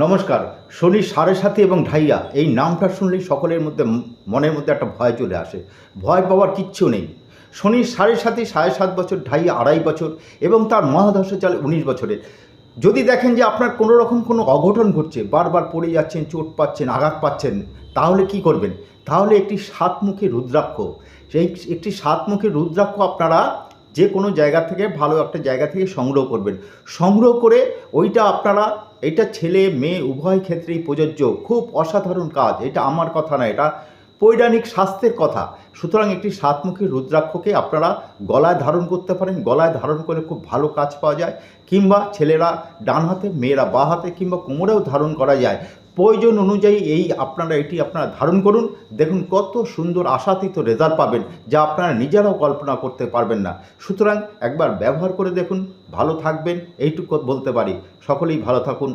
নমস্কার। শনির সাড়ে সাথী এবং ঢাইয়া এই নামটা শুনলেই সকলের মধ্যে মনের মধ্যে একটা ভয় চলে আসে। ভয় পাওয়ার কিচ্ছু নেই। শনির সাড়ে সাথী 7.5 বছর, ঢাইয়া 2.5 বছর এবং তার মহাদশা চলে 19 বছরের। যদি দেখেন যে আপনার কোনো রকম কোনো অঘটন ঘটছে, বারবার পড়ে যাচ্ছেন, চোট পাচ্ছেন, আঘাত পাচ্ছেন, তাহলে কি করবেন? তাহলে একটি সাতমুখী রুদ্রাক্ষ, সেই একটি সাতমুখী রুদ্রাক্ষ আপনারা যে কোনো জায়গা থেকে, ভালো একটা জায়গা থেকে সংগ্রহ করবেন। সংগ্রহ করে ওইটা আপনারা, এটা ছেলে মেয়ে উভয় ক্ষেত্রেই প্রযোজ্য। খুব অসাধারণ কাজ। এটা আমার কথা না, এটা পৌরাণিক শাস্ত্রের কথা। সুতরাং একটি সাতমুখী রুদ্রাক্ষকে আপনারা গলায় ধারণ করতে পারেন। গলায় ধারণ করে খুব ভালো কাজ পাওয়া যায়। কিংবা ছেলেরা ডান হাতে, মেয়েরা বাঁ হাতে কিংবা কোমরেও ধারণ করা যায়। প্রয়োজন অনুযায়ী এটি আপনারা ধারণ করুন। দেখুন কত সুন্দর আশাতীত রেজাল্ট পাবেন, যা আপনারা নিজেরাও কল্পনা করতে পারবেন না। সুতরাং একবার ব্যবহার করে দেখুন, ভালো থাকবেন, এইটুকু বলতে পারি। সকলেই ভালো থাকুন।